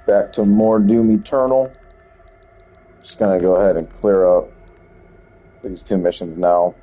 back to more Doom Eternal. Just gonna go ahead and clear up these 2 missions now.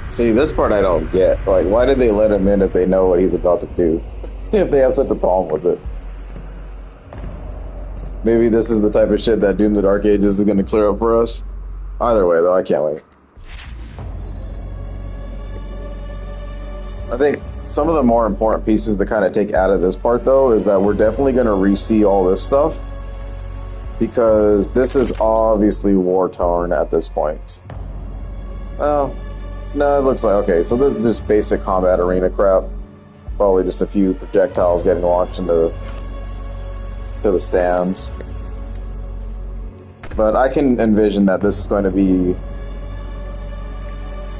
See, this part I don't get. Like, why did they let him in if they know what he's about to do? If they have such a problem with it. Maybe this is the type of shit that Doom the Dark Ages is going to clear up for us. Either way, though, I can't wait. I think some of the more important pieces to kind of take out of this part, though, is that we're definitely going to re-see all this stuff. Because this is obviously war-torn at this point. Well... no, it looks like, okay, so this is just basic combat arena crap. Probably just a few projectiles getting launched into the stands. But I can envision that this is going to be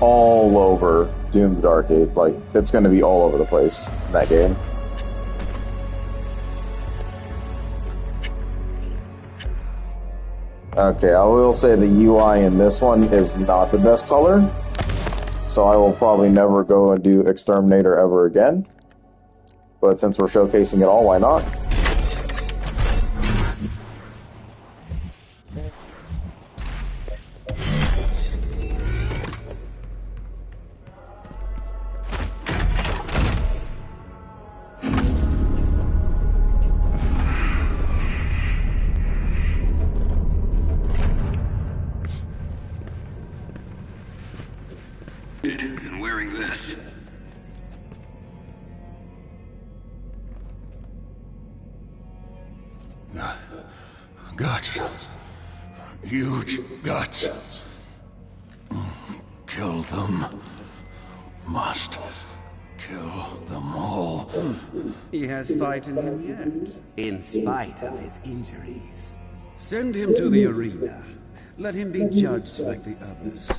all over Doom the Dark Age. Like, it's going to be all over the place in that game. Okay, I will say the UI in this one is not the best color. So I will probably never go and do Exterminator ever again. But since we're showcasing it all, why not? And wearing this. Guts. Huge guts. Kill them. Must kill them all. He has fight in him yet. In spite of his injuries. Send him to the arena. Let him be judged like the others.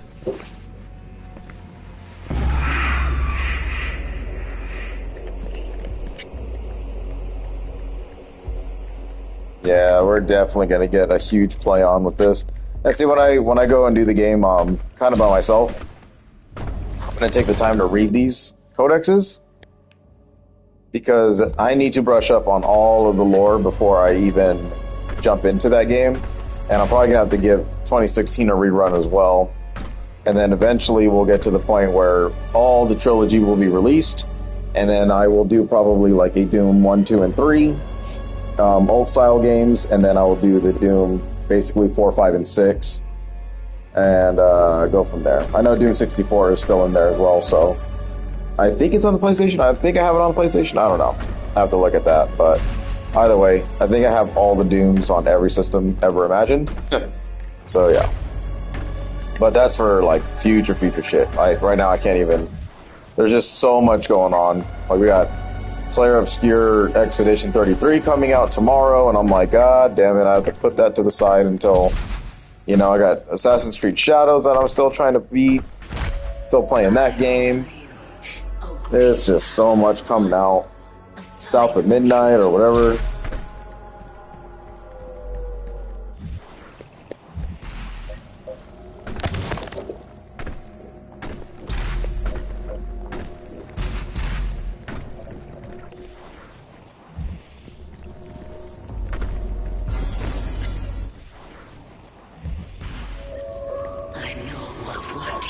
Yeah, we're definitely gonna get a huge play on with this. And see, when I go and do the game, kind of by myself, I'm gonna take the time to read these codexes because I need to brush up on all of the lore before I even jump into that game. And I'm probably gonna have to give 2016 a rerun as well. And then eventually we'll get to the point where all the trilogy will be released, and then I will do probably like a Doom 1, 2, and 3. Old style games, and then I will do the Doom basically 4, 5, and 6 and go from there. I know Doom 64 is still in there as well, so I think it's on the PlayStation. I think I have it on PlayStation. I don't know. I have to look at that, but either way, I think I have all the Dooms on every system ever imagined. So yeah, but that's for like future shit. Like right now I can't even, there's just so much going on. Like we got Slayer Obscure Expedition 33 coming out tomorrow, and I'm like, God damn it, I have to put that to the side until, you know, I got Assassin's Creed Shadows that I'm still trying to beat, still playing that game. There's just so much coming out. South of Midnight or whatever.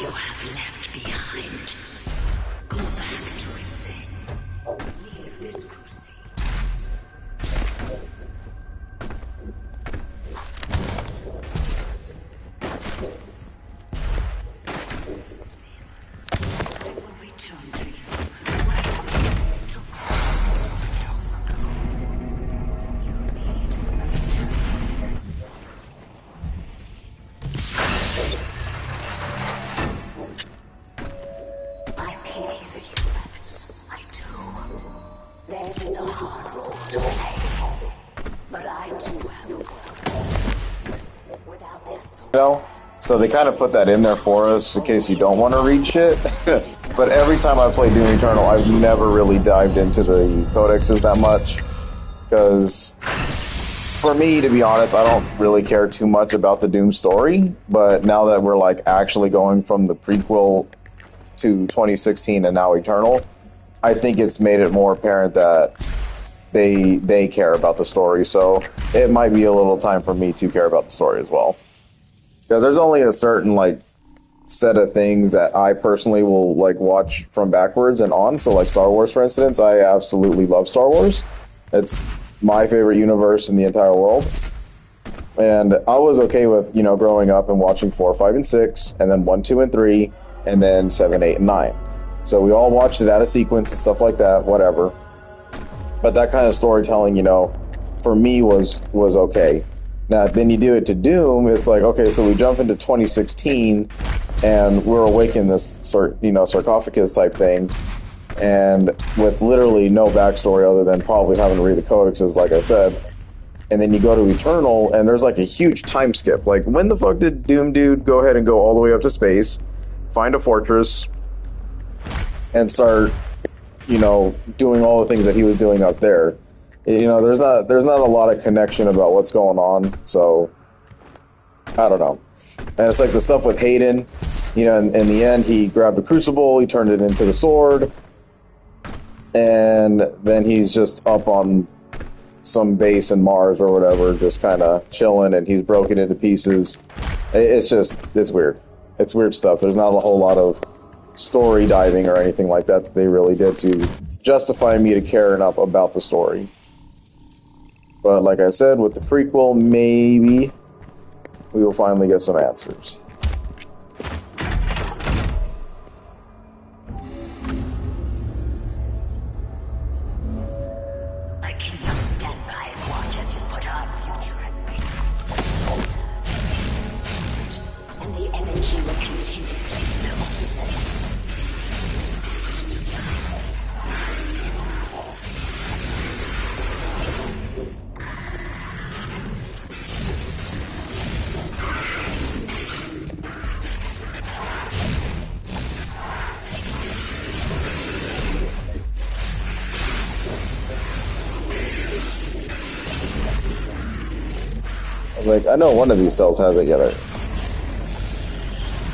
You have left behind. Go back to it then. Leave this crusade. This is a hard role to play, but I do have a work. Without this, You know? So they kind of put that in there for us in case you don't want to read shit. But every time I play Doom Eternal, I've never really dived into the codexes that much. Because for me, to be honest, I don't really care too much about the Doom story. But now that we're like actually going from the prequel to 2016 and now Eternal, I think it's made it more apparent that they care about the story. So it might be a little time for me to care about the story as well. Because there's only a certain like set of things that I personally will like watch from backwards and on. So like Star Wars, for instance, I absolutely love Star Wars. It's my favorite universe in the entire world. And I was okay with, you know, growing up and watching 4, 5, and 6, and then 1, 2, and 3, and then 7, 8, and 9. So we all watched it out of sequence and stuff like that, whatever. But that kind of storytelling, you know, for me was okay. Now, then you do it to Doom, it's like, okay, so we jump into 2016, and we're awake in this, sarcophagus type thing, and with literally no backstory other than probably having to read the codexes, like I said. And then you go to Eternal, and there's like a huge time skip. Like, when the fuck did Doom Dude go ahead and go all the way up to space, find a fortress, and start, you know, doing all the things that he was doing up there? You know, there's not a lot of connection about what's going on, so I don't know. And it's like the stuff with Hayden, you know, in the end, he grabbed a crucible, he turned it into the sword, and then he's just up on some base in Mars or whatever, just kind of chilling, and he's broken into pieces. It's weird. It's weird stuff. There's not a whole lot of story diving or anything like that they really did to justify me to care enough about the story. But like I said, with the prequel, maybe we will finally get some answers. I cannot stand by and watch as you put our future at risk. And the energy will continue to flow. I was like, I know one of these cells has it yet.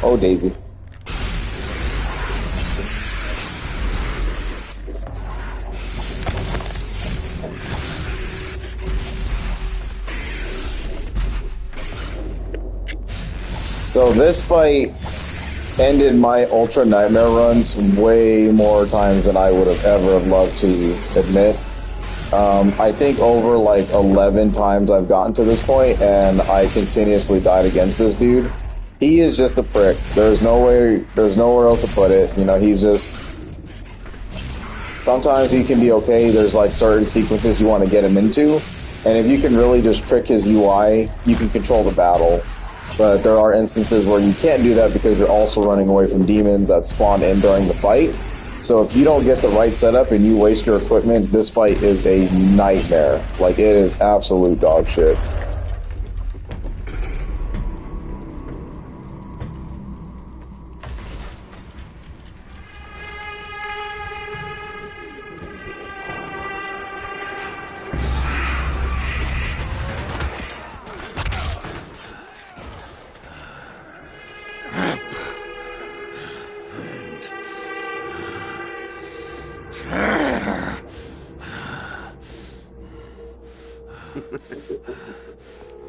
Oh, Daisy. So this fight ended my Ultra Nightmare runs way more times than I would have ever loved to admit. I think over like 11 times I've gotten to this point, and I continuously died against this dude. He is just a prick. There's nowhere else to put it. You know, he's just... Sometimes he can be okay. There's like certain sequences you want to get him into, and if you can really just trick his UI, you can control the battle. But there are instances where you can't do that because you're also running away from demons that spawn in during the fight. So if you don't get the right setup and you waste your equipment, this fight is a nightmare. Like, it is absolute dog shit.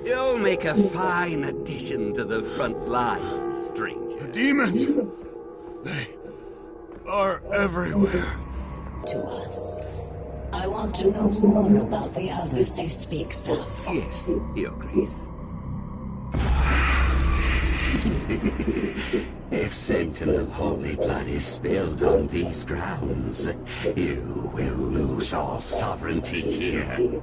You'll make a fine addition to the front lines, stranger. The demons! They are everywhere. To us. I want to know more about the others he speaks of. Yes, Your Grace. If Sentinel holy blood is spilled on these grounds, you will lose all sovereignty here.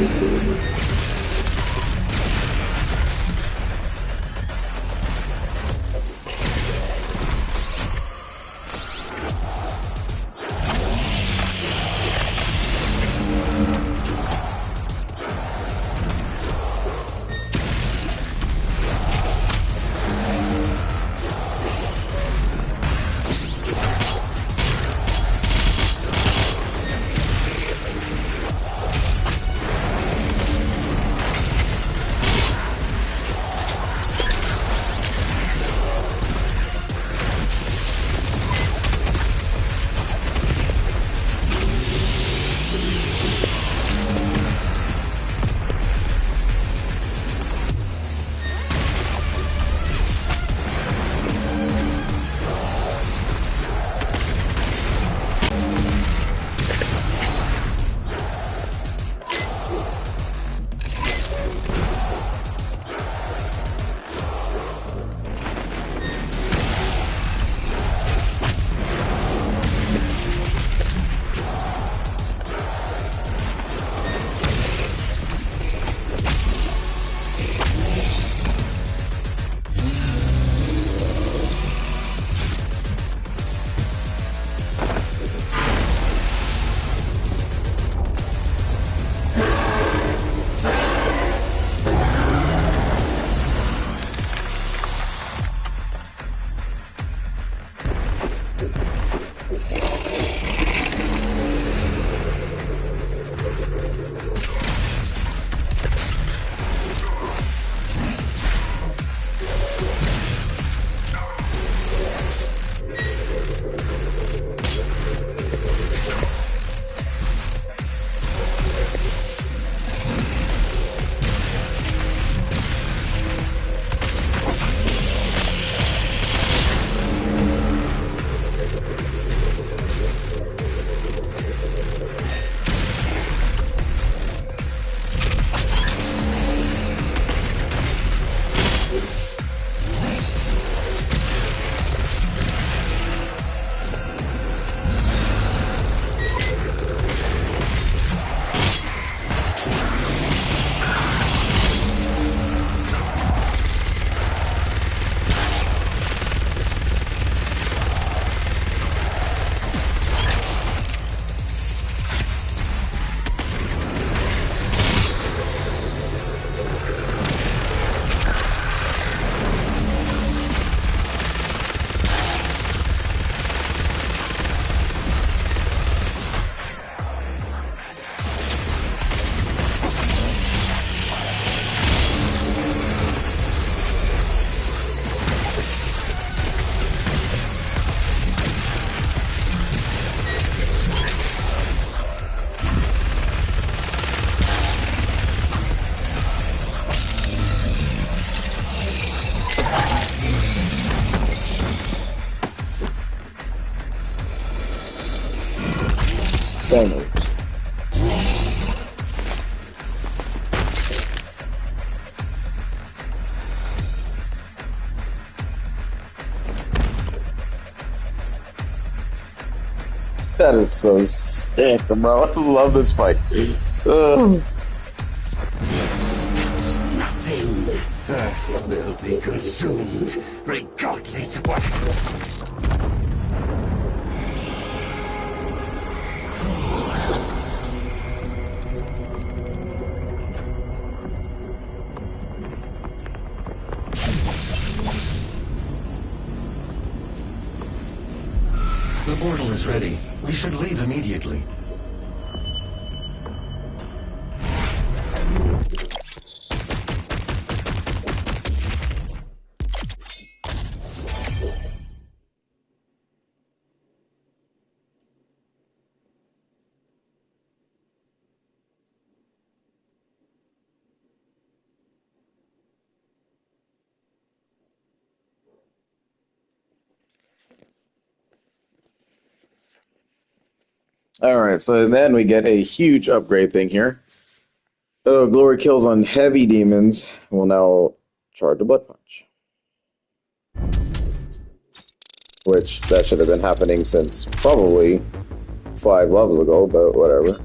Bangers. That is so sick, bro. I love this fight. Ugh. It stops nothing. Earth will be consumed, regardless of what. The portal is ready. We should leave immediately. Alright, so then we get a huge upgrade thing here. Oh, glory kills on heavy demons will now charge a blood punch. Which, that should have been happening since probably 5 levels ago, but whatever.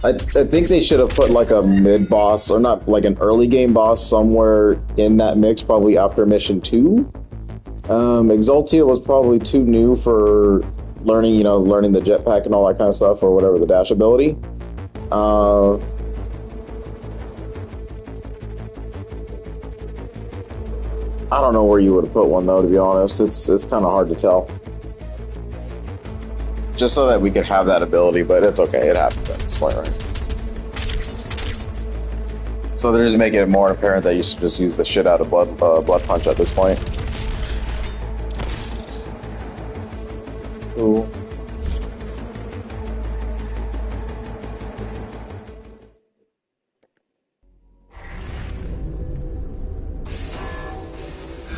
I think they should have put like a mid boss, or not like an early game boss, somewhere in that mix, probably after mission 2. Exultia was probably too new for learning, learning the jetpack and all that kind of stuff, or whatever, the dash ability. I don't know where you would have put one though, to be honest. It's kind of hard to tell. Just so that we could have that ability, but it's okay. It happens at this point, right? So they're just making it more apparent that you should just use the shit out of blood punch at this point. Cool.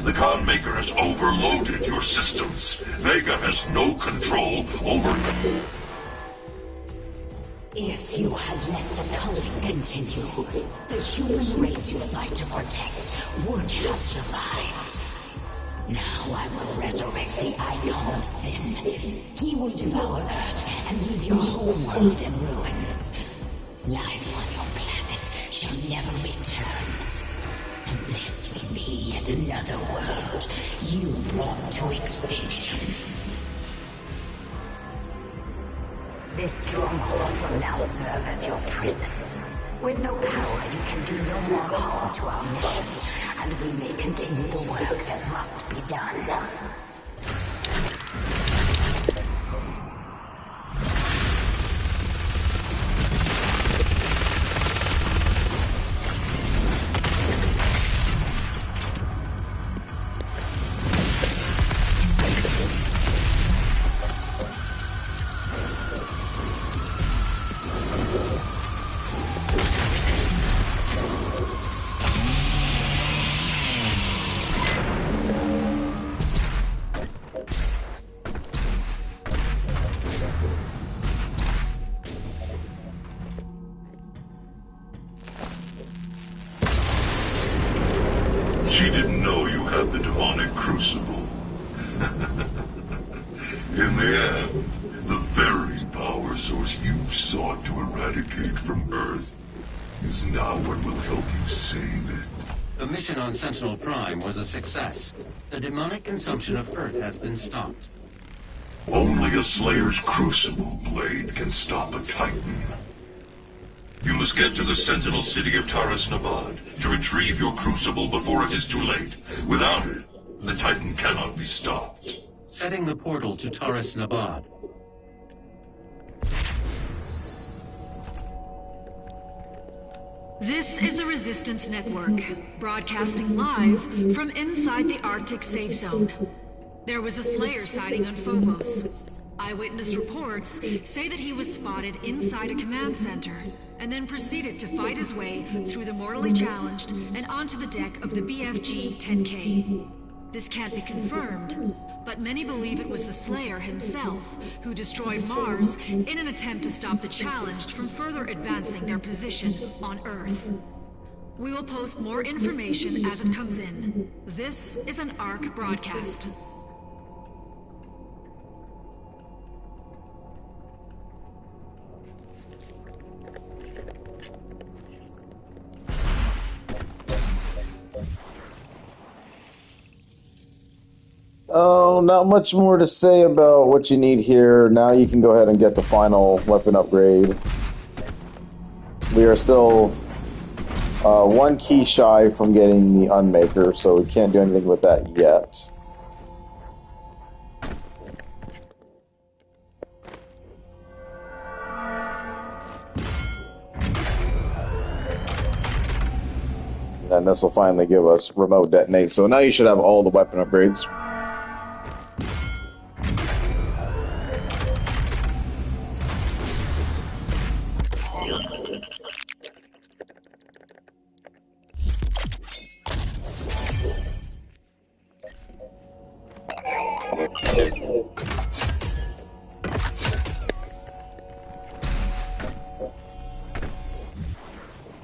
The Khan Maker has overloaded your systems. Vega has no control over... If you had let the culling continue, the human race you fight to protect would have survived. Now I will resurrect the Icon of Sin. He will devour Earth and leave your whole world in ruins. Life on your planet shall never return. And this will be yet another world you brought to extinction. This stronghold will now serve as your prison. With no power, you can do no more harm to our mission, and we may continue the work that must be done. She didn't know you had the demonic crucible. In the end, the very power source you sought to eradicate from Earth is now what will help you save it. The mission on Sentinel Prime was a success. The demonic consumption of Earth has been stopped. Only a Slayer's Crucible blade can stop a Titan. You must get to the Sentinel city of Taras Nabad to retrieve your Crucible before it is too late. Without it, the Titan cannot be stopped. Setting the portal to Taras Nabad. This is the Resistance Network, broadcasting live from inside the Arctic Safe Zone. There was a Slayer sighting on Phobos. Eyewitness reports say that he was spotted inside a command center, and then proceeded to fight his way through the mortally challenged and onto the deck of the BFG-10K. This can't be confirmed, but many believe it was the Slayer himself who destroyed Mars in an attempt to stop the challenged from further advancing their position on Earth. We will post more information as it comes in. This is an ARC broadcast. Oh, not much more to say about what you need here. Now you can go ahead and get the final weapon upgrade. We are still one key shy from getting the Unmaker, so we can't do anything with that yet. And this will finally give us remote detonate. So now you should have all the weapon upgrades.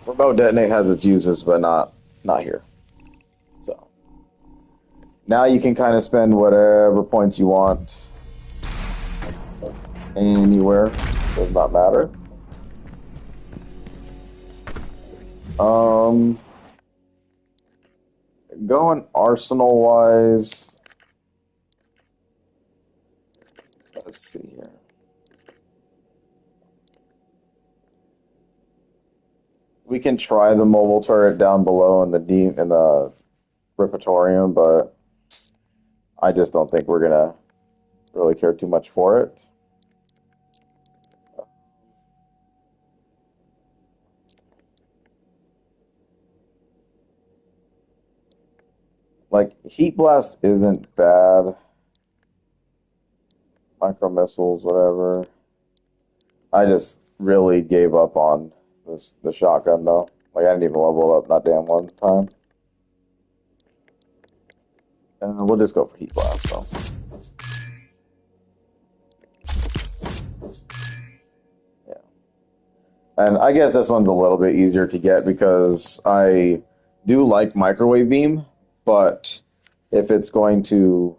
Remote detonate has its uses, but not here. So now you can kind of spend whatever points you want anywhere. Does not matter. Going arsenal wise, let's see here. We can try the mobile turret down below in the Repertorium, but I just don't think we're gonna really care too much for it. Like, Heat Blast isn't bad. Micro missiles, whatever. I just really gave up on the shotgun though. Like, I didn't even level it up, not damn one time. We'll just go for Heat Blast, so. Yeah. And I guess this one's a little bit easier to get because I do like Microwave Beam, but if it's going to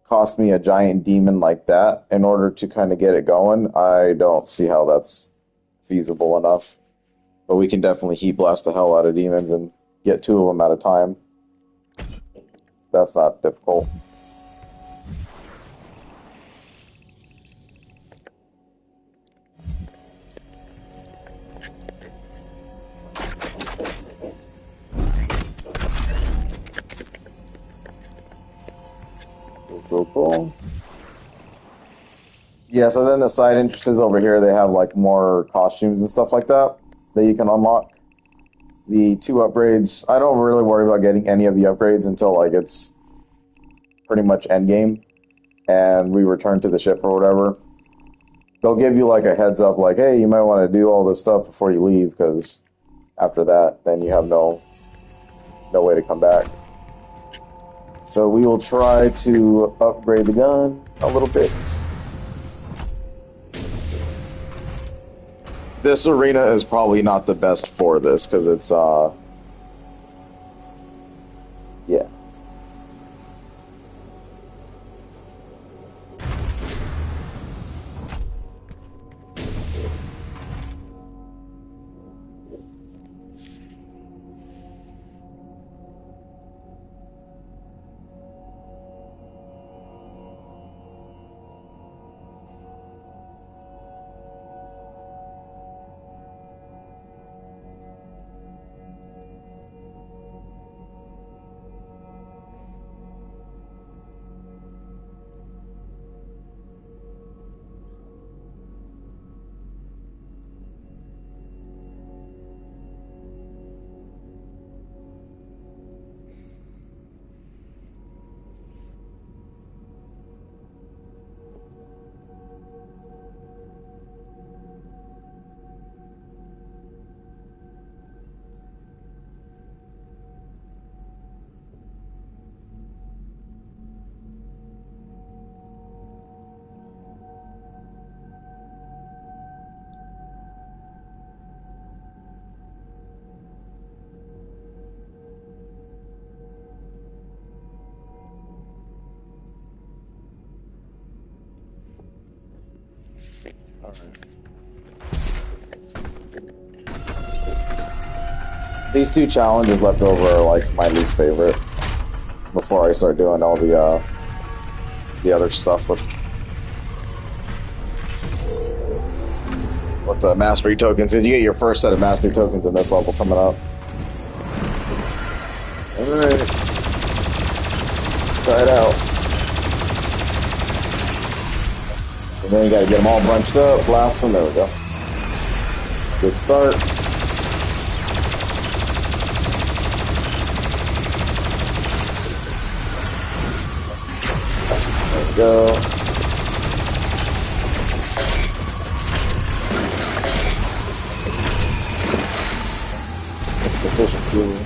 cost me a giant demon like that in order to kind of get it going, I don't see how that's feasible enough. But we can definitely Heat Blast the hell out of demons and get 2 of them at a time. That's not difficult. Cool. Yeah, so then the side entrances over here, they have like more costumes and stuff like that you can unlock. The 2 upgrades, I don't really worry about getting any of the upgrades until like it's pretty much endgame and we return to the ship or whatever. They'll give you like a heads up like, hey, you might want to do all this stuff before you leave, because after that, then you have no way to come back. So we will try to upgrade the gun a little bit. This arena is probably not the best for this, because it's, yeah. These 2 challenges left over are like my least favorite before I start doing all the other stuff with the mastery tokens, because you get your first set of mastery tokens in this level coming up. Alright. Try it out. And then you gotta get them all bunched up, blast them, there we go. Good start. There we go. Sufficient fuel.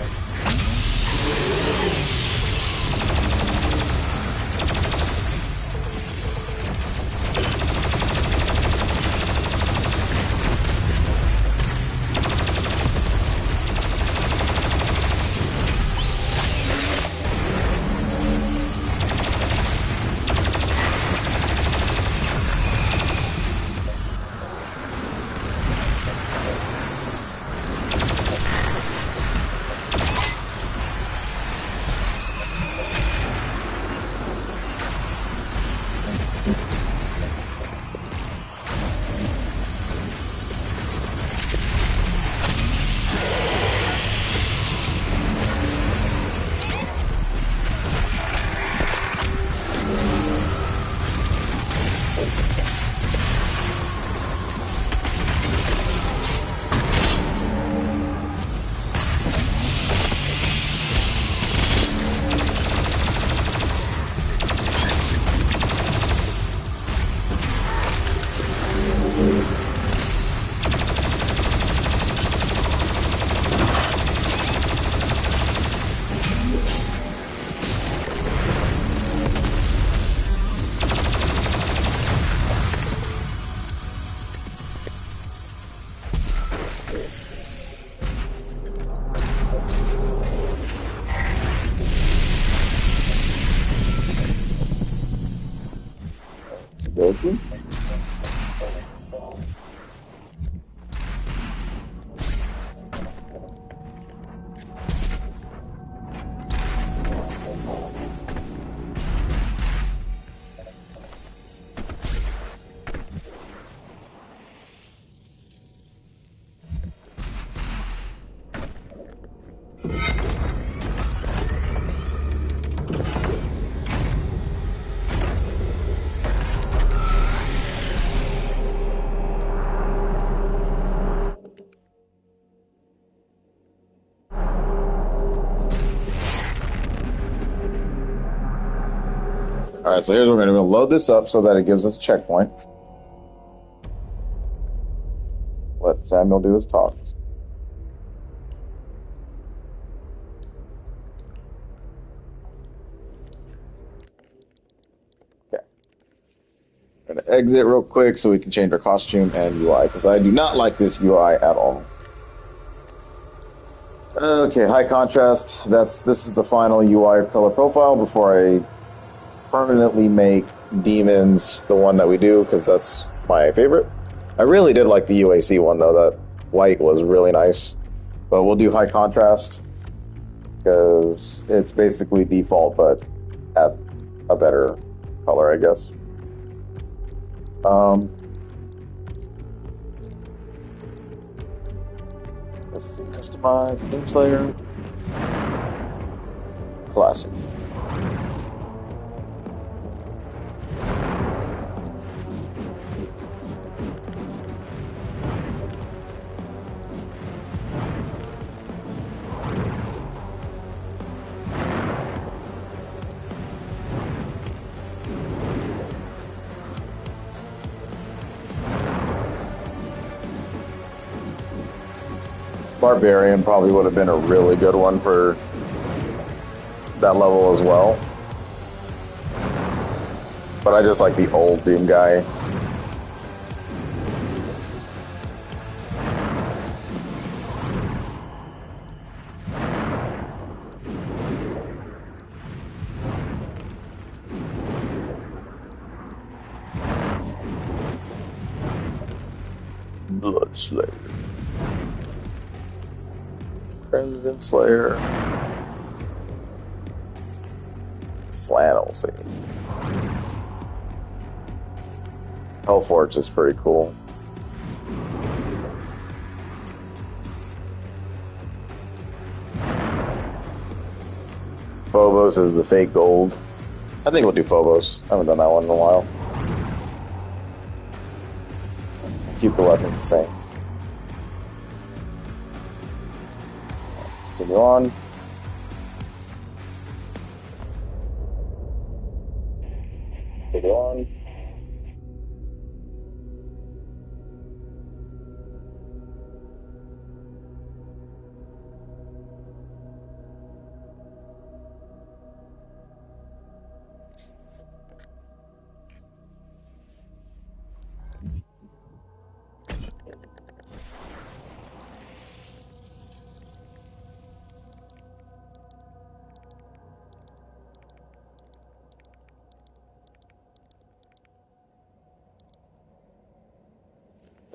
dokie. Alright, so here's what we're going to do. We'll load this up so that it gives us a checkpoint. Let Samuel do his talks. Okay. I'm going to exit real quick so we can change our costume and UI, because I do not like this UI at all. Okay, high contrast. This is the final UI color profile before I permanently make demons the one that we do, because that's my favorite. I really did like the UAC one though. That white was really nice, but we'll do high contrast because it's basically default but at a better color, I guess. Let's see, customize Doomslayer, classic. Barbarian probably would have been a really good one for that level as well. But I just like the old Doom guy. Bloodslayer. Crimson Slayer. Flannel scene. Hellforge is pretty cool. Phobos is the fake gold. I think we'll do Phobos. I haven't done that one in a while. Keep the weapons the same. Continue on. Continue on.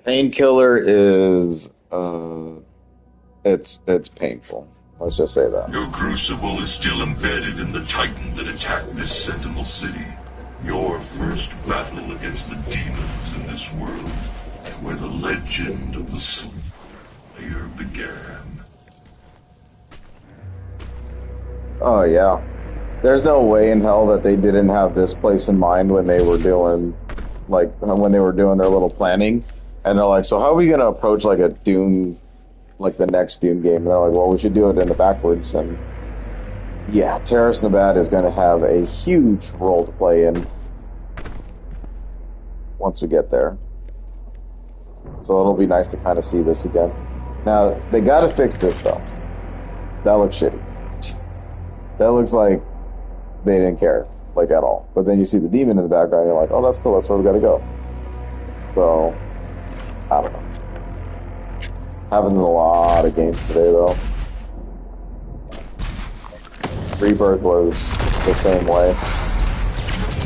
Painkiller is it's painful. Let's just say that. Your crucible is still embedded in the Titan that attacked this Sentinel City. Your first battle against the demons in this world, where the legend of the Slayer began. Oh yeah. There's no way in hell that they didn't have this place in mind when they were doing their little planning. And they're like, so how are we going to approach like a Doom, like the next Doom game? And they're like, well, we should do it in the backwards. And yeah, Taras Nabad is going to have a huge role to play in once we get there. So it'll be nice to kind of see this again. Now, they got to fix this though. That looks shitty. That looks like they didn't care, like at all. But then you see the demon in the background and you're like, oh, that's cool, that's where we got to go. So I don't know. Happens in a lot of games today, though. Rebirth was the same way.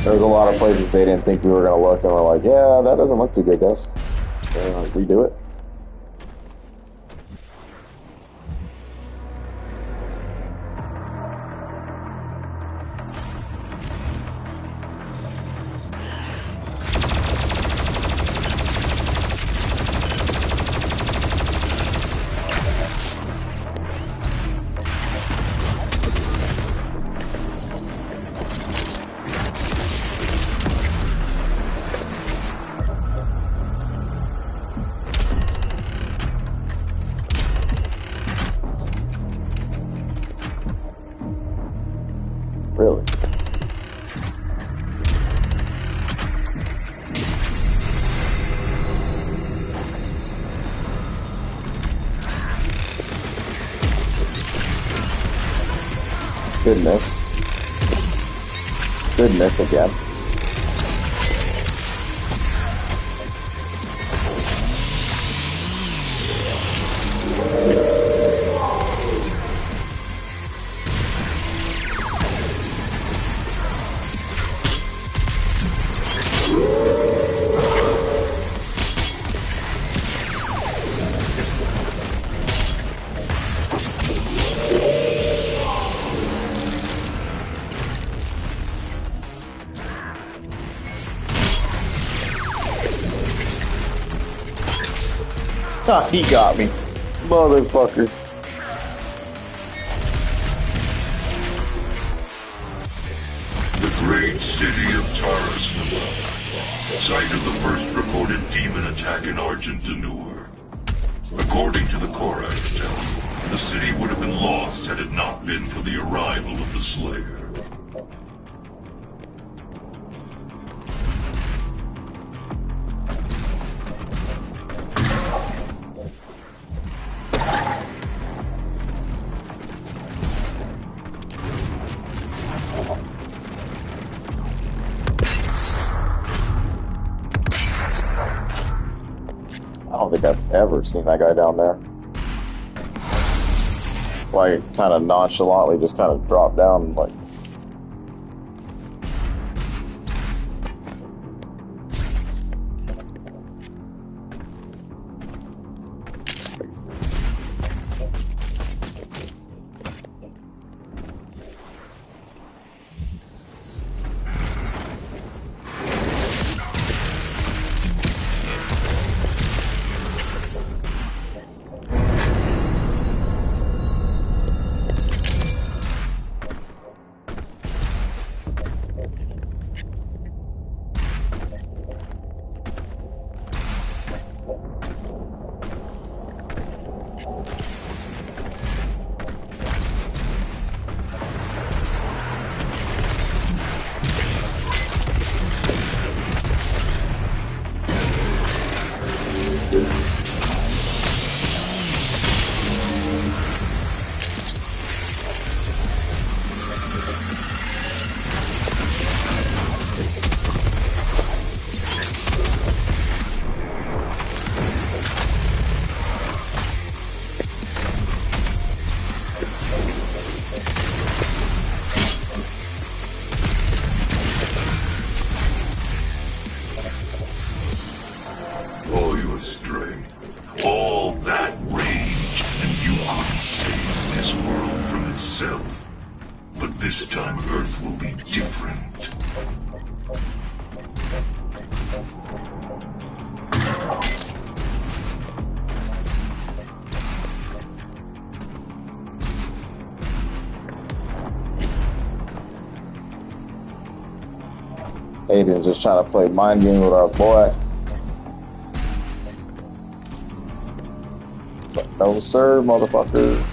There's a lot of places they didn't think we were gonna look, and we're like, yeah, that doesn't look too good, guys. Redo it. Really? Good miss. Good miss again. Ah, he got me. Motherfucker. The great city of Taras Nabad, site of the first recorded demon attack in Argent D'Nur. According to the Korax Town, the city would have been lost had it not been for the arrival of the Slayer. I don't think I've ever seen that guy down there. Like, kind of nonchalantly just kind of dropped down and like... All your strength, all that rage, and you couldn't save this world from itself. But this time Earth will be different. Aiden's just trying to play mind game with our boy. But no sir, motherfucker.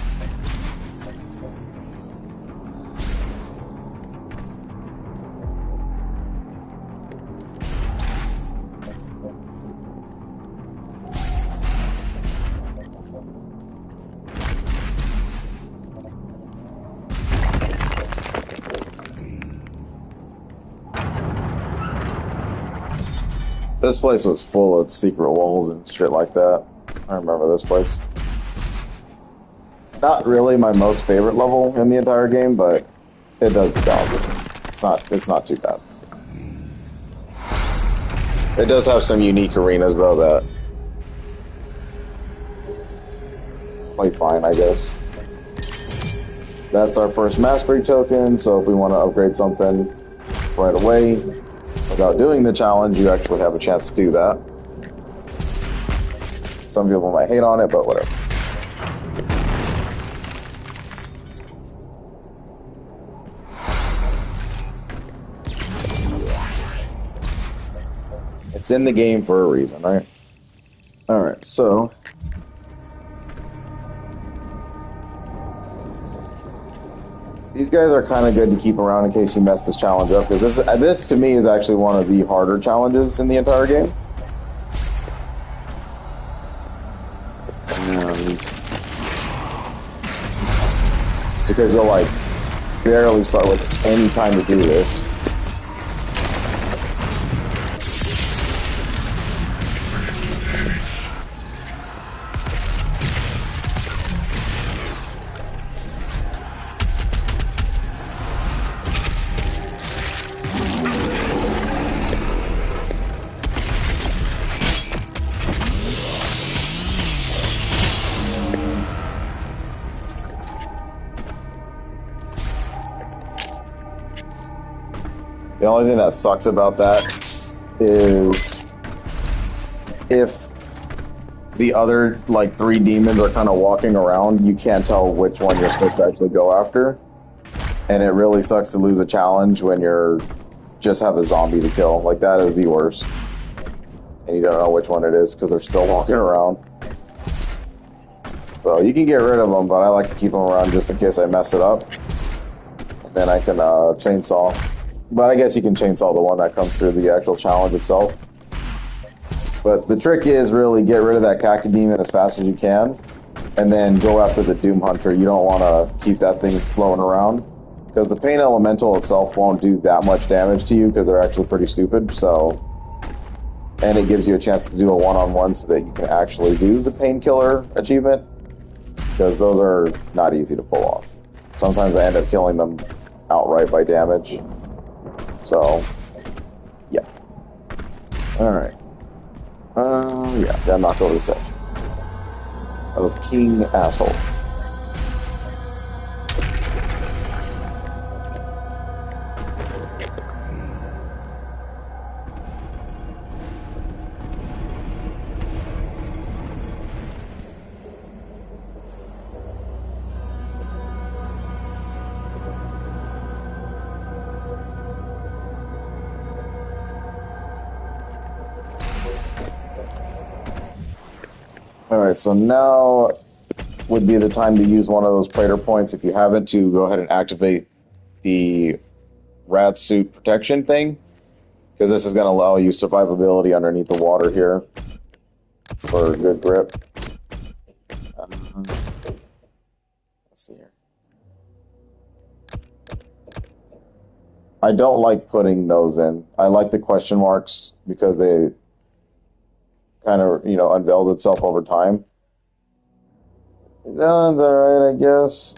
This place was full of secret walls and shit like that. I remember this place. Not really my most favorite level in the entire game, but it does the job. It's not too bad. It does have some unique arenas, though, that play fine, I guess. That's our first mastery token, so if we want to upgrade something right away without doing the challenge, you actually have a chance to do that. Some people might hate on it, but whatever. It's in the game for a reason, right? Alright, so these guys are kind of good to keep around in case you mess this challenge up, because this to me is actually one of the harder challenges in the entire game. And it's because you'll like barely start with any time to do this. The only thing that sucks about that is if the other, like, 3 demons are kind of walking around, you can't tell which one you're supposed to actually go after. And it really sucks to lose a challenge when you're just have a zombie to kill. Like, that is the worst. And you don't know which one it is because they're still walking around. So you can get rid of them, but I like to keep them around just in case I mess it up. And then I can chainsaw. But I guess you can chainsaw the one that comes through the actual challenge itself. But the trick is really get rid of that Cacodemon as fast as you can, and then go after the Doom Hunter. You don't want to keep that thing floating around, because the Pain Elemental itself won't do that much damage to you, because they're actually pretty stupid, so... And it gives you a chance to do a one-on-one so that you can actually do the Painkiller achievement, because those are not easy to pull off. Sometimes I end up killing them outright by damage. So, yeah. Alright. Yeah, gotta knock over the section of King Asshole. Alright, so now would be the time to use one of those Praetor points if you haven't, to go ahead and activate the Rad Suit protection thing, because this is going to allow you survivability underneath the water here for a good grip. Let's see here. I don't like putting those in. I like the question marks because they kind of, you know, unveils itself over time. That one's alright, I guess.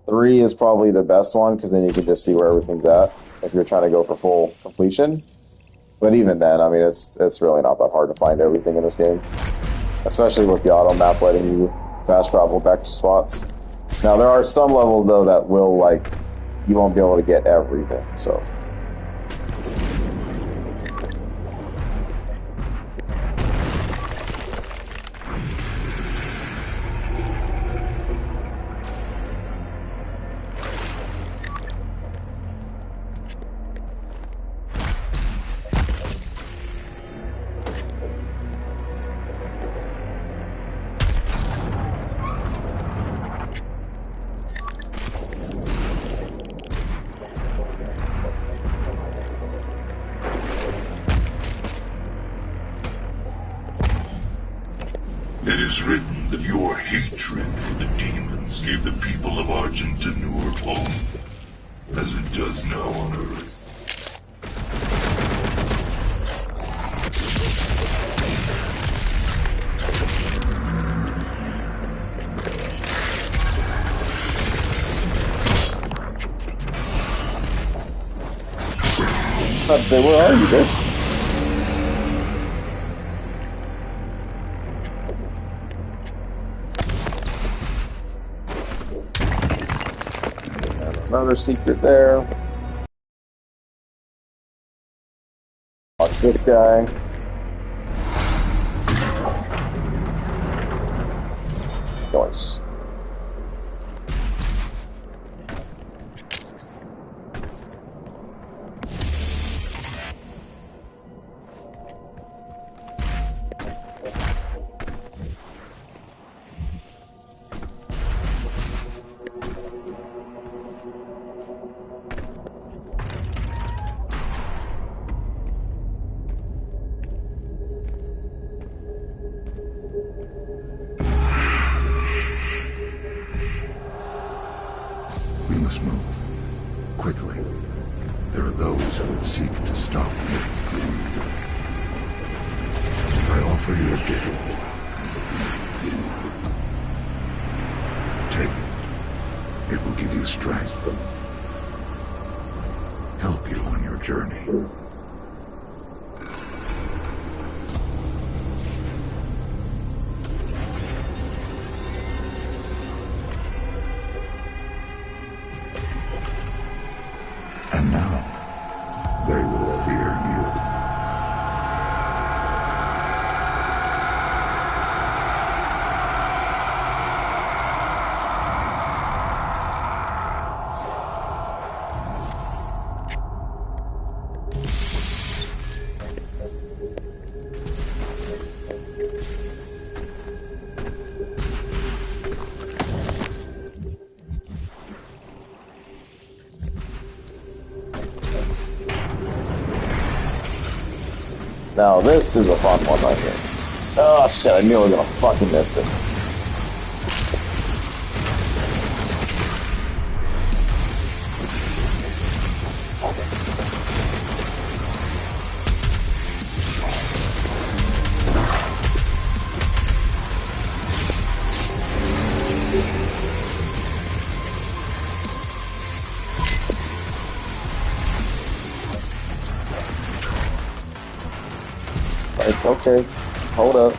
3 is probably the best one, because then you can just see where everything's at if you're trying to go for full completion. But even then, I mean, it's really not that hard to find everything in this game. Especially with the auto map letting you fast travel back to spots. Now, there are some levels, though, that will, like, you won't be able to get everything, so... It is written that your hatred for the demons gave the people of Argent D'Nur home, as it does now on Earth. about to say, where are you, bitch? Another secret there. Watch this guy. Nice. We must move. Quickly. There are those who would seek to stop me. I offer you a gift. Take it. It will give you strength. Help you on your journey. And now, they will fear you. Now this is a fun one right here. Oh shit, I knew I was gonna fucking miss it. Like, okay, hold up.